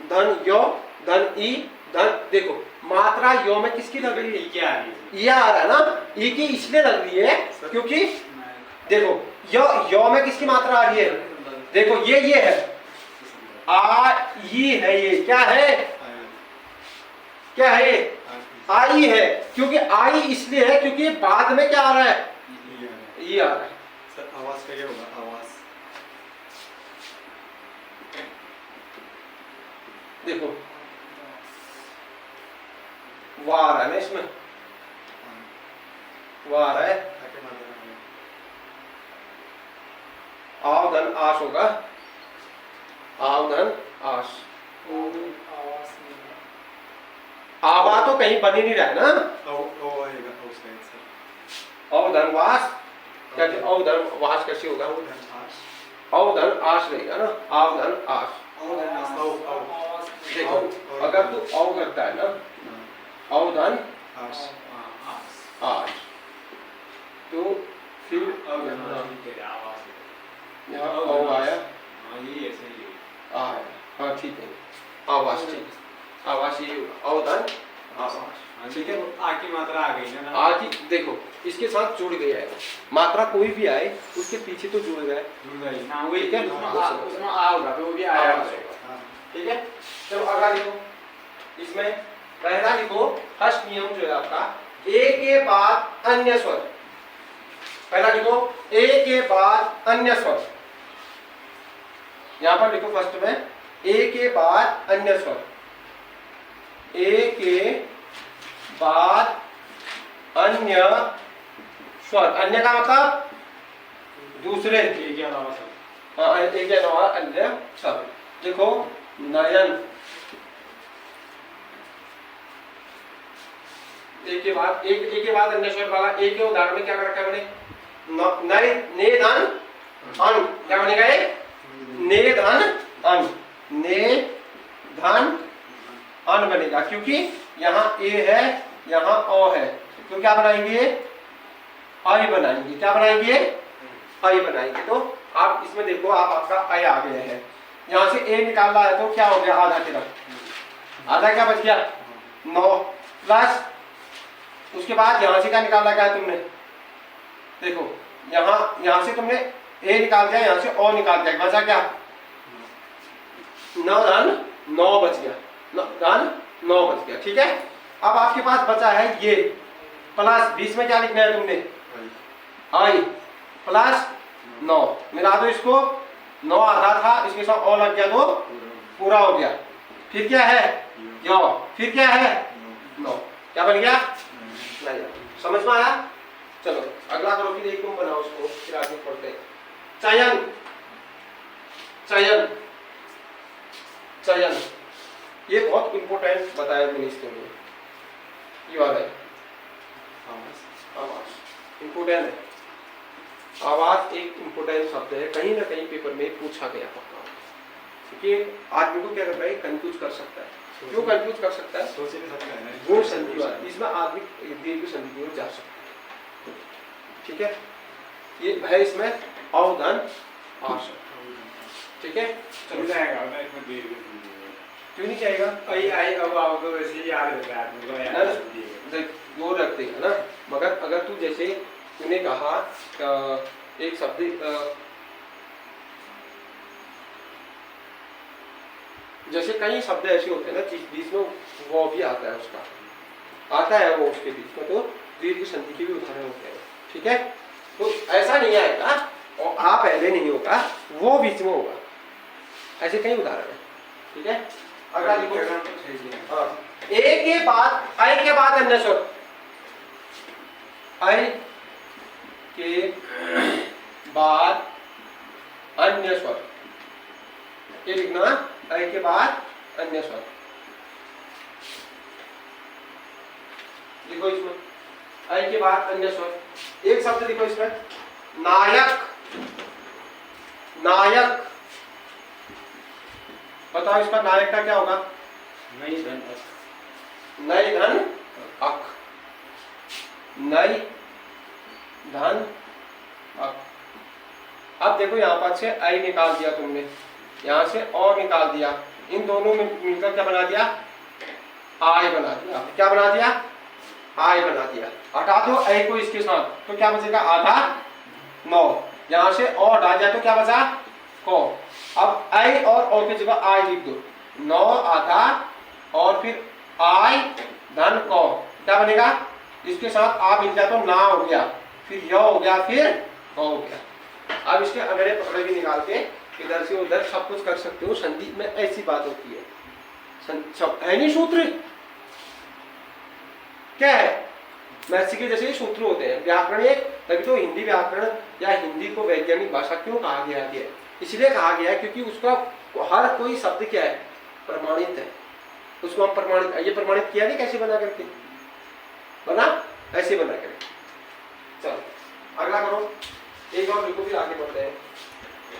धन यो धन ई धन, देखो मात्रा यो में किसकी लग रही है, ई क्या आ रही है, ये आ रहा है ना, ई की इसलिए लग रही है क्योंकि देखो यो में किसकी मात्रा आ रही है, देखो ये है, आ ई है, ये क्या है, क्या है ये, आई है, क्योंकि आई इसलिए है क्योंकि बाद में क्या आ रहा है, ये आ रहा है। सर आवाज का क्या होगा, आवाज देखो वाह आ रहा है ना, इसमें वाह आ रहा है, आव धन आश होगा, आव धन आश, आवा तो कहीं बन ही नहीं रहा है ना, अवधन वास, क्या अवधन वास कैसे होगा, अवधन आश रहेगा ना, अवधन आश। देखो अगर तू अव करता है ना, अवधन आश, तो फिर यहाँ अव आया, आया, हाँ ठीक है, आवास, ठीक है, आवास ये अवधन आवास, ठीक है। आ की मात्रा आ गई ना, आज ही देखो इसके साथ जुड़ गया है, मात्रा कोई भी आए उसके पीछे तो जुड़ गया है, हाँ वही ठीक है, उसमें आ होगा तो वो भी आया हाँ, ठीक है। चलो अगला लिखो, इसमें पहला लिखो हर्ष नियम जो है आपका, ए के बाद अन्य स्वर, पहला लिखो ए के बाद अन्य स्वर, यहां पर लिखो फर्स्ट में ए के बाद अन्य स्वर, ए के बाद अन्य स्वर, अन्य का मतलब दूसरे, ए के अलावा सब, हाँ एक के अलावा अन्य सब। देखो नयन, एक के बाद अन्य स्वर वाला, एक के उदाहरण में क्या कर रखा है मैंने, नय ने धन अन, क्या बनेगा ये, ने धन अन, ने धन अन बनेगा, क्योंकि यहाँ ए है यहाँ ओ है, तो क्या बनाएंगे, आई बनाएंगे, क्या बनाएंगे, आई बनाएंगे। तो आप इसमें देखो आप आपका आई आ गया है, यहाँ से ए निकालना है तो क्या हो गया, आधा तेरा, आधा क्या बच गया 9 प्लस, उसके बाद यहाँ से क्या निकालना क्या है तुमने, देखो यहाँ से तुमने ए निकाल दिया, यहाँ से ओ निकाल दिया, बचा क्या 9 धन 9 बच गया, धन 9 बच गया, ठीक है। अब आपके पास बचा है ये प्लस, बीच में क्या लिखना है तुमने, आई प्लस 9, मिला दो इसको, 9 आधा था, इसके साथ और लग गया तो पूरा हो गया, फिर क्या है यो, फिर क्या है 9, क्या बन गया, समझ में आया। चलो अगला करो, फिर एक तुम बनाओ उसको, फिर आगे पढ़ते हैं। चयन, चयन, चयन, ये बहुत इंपॉर्टेंट बताया मैंने इसके लिए, ये वाला है आवाज, इंपॉर्टेंट है, आवाज एक इंपॉर्टेंट शब्द है, कहीं ना कहीं पेपर में पूछा गया पक्का, क्योंकि आदमी को क्या करता है, कंफ्यूज कर सकता है। क्यों कंफ्यूज कर सकता है, सोच नहीं सकता है गुण संधि वाला, इसमें आदमी दीर्घ संधि की ओर जा सकते हैं। ठीक है, ये है इसमें अवधन आशय। ठीक है, चल जाएगा ना इसमें दीर्घ क्यों नहीं जाएगा? आई आई अब आओ तो वैसे ही याद रहता है आदमी को याद देख वो रख देगा ना, मगर अगर तू जैसे तूने कहा एक शब्द जैसे कई शब्द ऐसे होते हैं ना बीच में वो भी आता है, उसका आता है वो उसके बीच में, तो दीर्घ संधि के भी उदाहरण होते हैं। ठीक है, तो ऐसा नहीं आएगा और आ पहले नहीं होगा, वो बीच में होगा, ऐसे कई उदाहरण है। ठीक है, अगला लिखो। हाँ, ए के बाद आई के बाद अन्य स्वर, आई के बाद अन्य स्वर, ये लिखना, आई के बाद अन्य स्वर लिखो इसमें, आई के बाद अन्य स्वर। एक शब्द लिखो इसमें, नायक। नायक, बताओ इसका नायक का क्या होगा? नहीं धन नई धन अक, नई धन अक। अब देखो यहाँ पर से आई निकाल दिया तुमने, यहाँ से और निकाल दिया, इन दोनों में मिलकर क्या बना दिया? आई बना दिया। क्या बना दिया? आई बना दिया। हटा दो आई को इसके साथ, तो क्या बचेगा? आधा 9। यहाँ से और हटा दिया तो क्या बचा? को। अब आई और ओ की जगह आई लिख दो, 9 आधा और फिर आई धन को, क्या बनेगा? इसके साथ आ मिल जाए तो ना हो गया, फिर य हो गया, फिर क हो गया। अब इसके अगले पकड़े भी निकाल के इधर से उधर सब कुछ कर सकते हो। संधि में ऐसी बात होती है, सब है नहीं सूत्र, क्या है? मैथ्स के जैसे सूत्र होते हैं। व्याकरण एक, तभी तो हिंदी व्याकरण या हिंदी को वैज्ञानिक भाषा क्यों कहा गया है? इसलिए कहा गया है क्योंकि उसका हर कोई शब्द क्या है? प्रमाणित है। उसको हम प्रमाणित, ये प्रमाणित किया नहीं कैसे बना करके? बना ऐसे बना करके। चलो अगला करो, एक और लिखो फिर आगे बढ़ते हैं।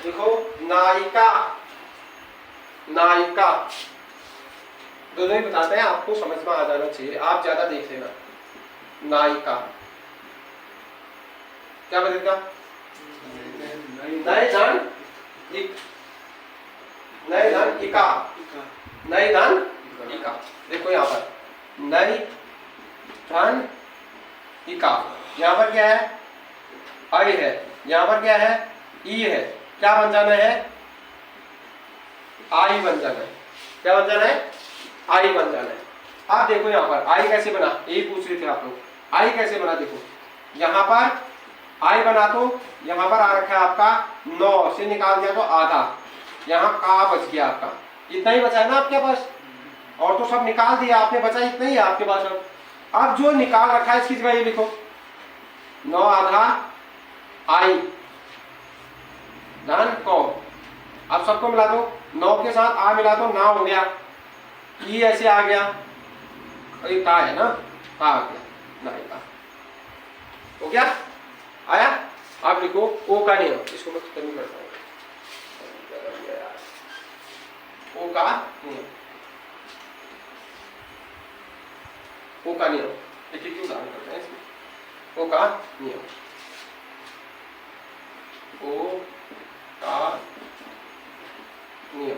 देखो नायिका, नायिका दोनों ही बताते हैं, आपको समझ में आ जाना चाहिए, आप ज्यादा देख लेना। नायिका क्या बनेगा? नए धन इक, नए धन इका, नए धन इका। देखो यहाँ पर नई धन इका, यहाँ पर क्या है? आई है, यहाँ पर क्या है? ई है। क्या बन जाना है? आई बन जाना है। क्या बन जाना है? आई बन जाना है। आप देखो यहाँ पर आई कैसे बना, यही पूछ रहे थे आप लोग, आई कैसे बना? देखो यहाँ पर आई बना तो यहाँ पर आ रखा है आपका 9 से निकाल दिया तो आधा, यहाँ का बच गया आपका, इतना ही बचा है ना आपके पास, और तो सब निकाल दिया आपने, बचा इतना ही है आपके पास। अब जो निकाल रखा है इसकी जगह ये लिखो, 9 आधा आई धन को। अब सबको मिला दो, 9 के साथ आ मिला दो, ना हो गया, ई ऐसे आ गया, का है ना, का आ गया, ना का हो गया, आया। आप लिखो ओ का नियम, इसको मैं खत्म ही करता हूँ। ओ का नियम, ओ का नियम, एक एक उदाहरण करते हैं इसमें। ओ का नियम, ओ का नियम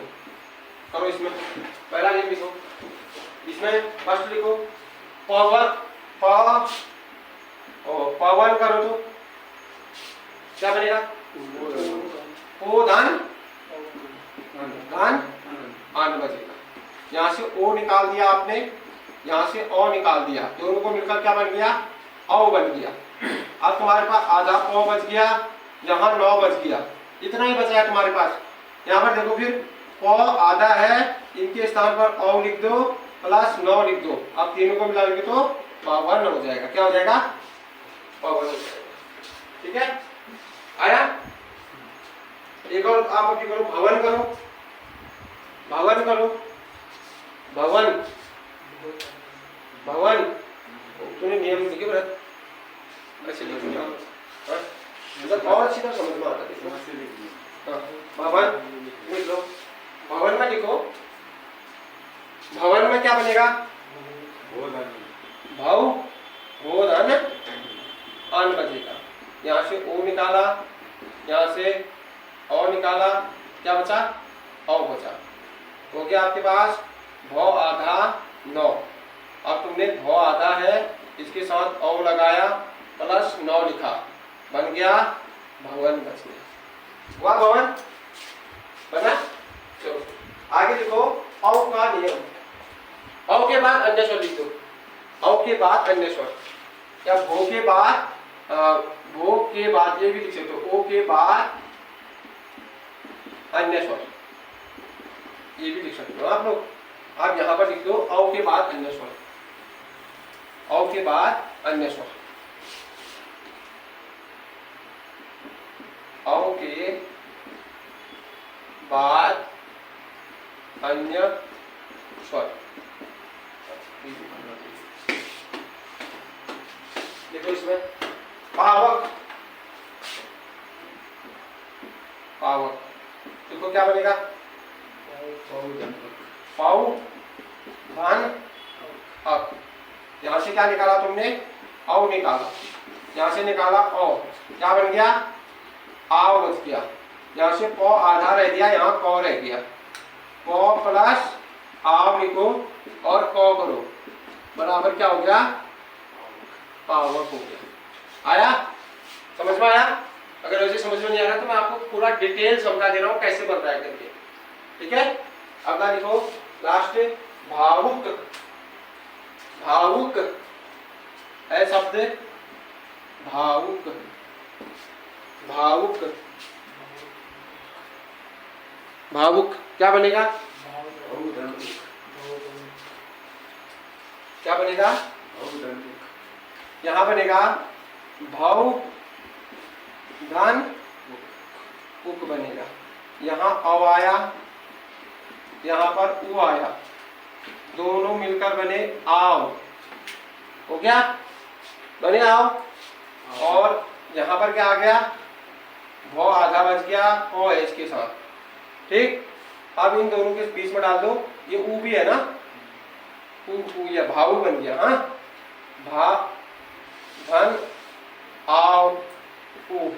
करो। इसमें पहला नियम लिखो, इसमें फर्स्ट लिखो पवन, पवन करो तो क्या बनेगा? ओ धन धन अन बचेगा। यहाँ से ओ निकाल दिया आपने, यहाँ से ओ निकाल दिया, दोनों को मिलकर क्या बन गया? औ बन गया। अब तुम्हारे पास आधा ओ बच गया, यहाँ 9 बच गया, इतना ही बचा है तुम्हारे पास। यहाँ पर देखो फिर ओ आधा है, इनके स्थान पर ओ लिख दो प्लस 9 लिख दो। अब तीनों को मिला लेंगे तो 52 हो जाएगा। क्या हो जाएगा? 52 हो जाएगा। ठीक है, आया। एक और आप अभी करो, भवन करो, भवन करो, भवन, भवन। तूने नियम लिखे व्रत ऐसे लिख दिया, मतलब और अच्छी तरह समझ में आता है। भवन लिख लो, भवन में लिखो, भवन में क्या बनेगा? भव आन बचेगा। यहाँ से ओ निकाला, यहाँ से औ निकाला, क्या बचा? औ बचा। हो गया आपके पास भौ आधा 9। अब तुमने भौ आधा है, इसके साथ औ लगाया प्लस 9 लिखा, बन गया भवन बच गया। हुआ भवन बना? चलो आगे लिखो औ का नियम। औ के बाद अन्य स्वर लिख दो। औ के बाद अन्य स्वर, या भो के बाद भो के बाद ये भी लिख सकते हो, ओ के बाद अन्य स्वर, ये भी लिख सकते हो आप लोग। आप यहाँ पर लिख दो औ के बाद अन्य स्वर, औ के बाद अन्य स्वर, औ के बाद अन्य स्वर। देखो इसमें पावक, पावक देखो क्या बनेगा? पाऊ धन अक। यहां से क्या निकाला तुमने? औ निकाला, यहां से निकाला औ, क्या बन गया? आव बच गया। यहां से प आधा रह गया, यहाँ क रह गया। प प्लस आव लिखो और क करो, बराबर क्या हो गया? पावक हो गया। आया? समझ में आया? अगर वैसे समझ में नहीं आ रहा तो मैं आपको पूरा डिटेल समझा दे रहा हूँ कैसे बनता है करके, ठीक है? अगला लिखो लास्ट भावुक। भावुक है शब्द, भावुक, भावुक, भावुक क्या बनेगा? क्या बनेगा? यहाँ बनेगा भाव धन उक बनेगा। यहाँ अव आया, यहाँ पर उ आया, दोनों मिलकर बने आव। हो गया? बने आव। और यहाँ पर क्या आ गया? भौ आधा बच गया ओ एच के साथ, ठीक। अब इन दोनों के बीच में डाल दो, ये ऊ भी है ना, ऊ या भाऊ बन गया। हाँ, भा धन आव ऊ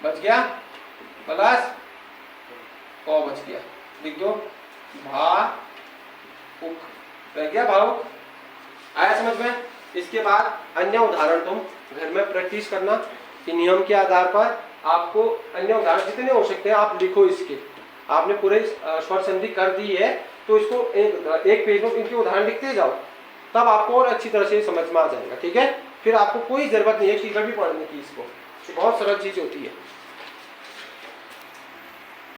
बच गया, प्लस ओ बच गया, लिख दो भा उक, रह गया भावुक। आया समझ में? इसके बाद अन्य उदाहरण तुम घर में प्रैक्टिस करना कि नियम के आधार पर आपको अन्य उदाहरण जितने हो सकते हैं आप लिखो। इसके आपने पूरे स्वर संधि कर दी है तो इसको एक पेज में इनके उदाहरण लिखते जाओ, तब आपको और अच्छी तरह से समझ में आ जाएगा, ठीक है? फिर आपको कोई जरूरत नहीं है टीचर भी पढ़ने की, इसको बहुत सरल चीज होती है।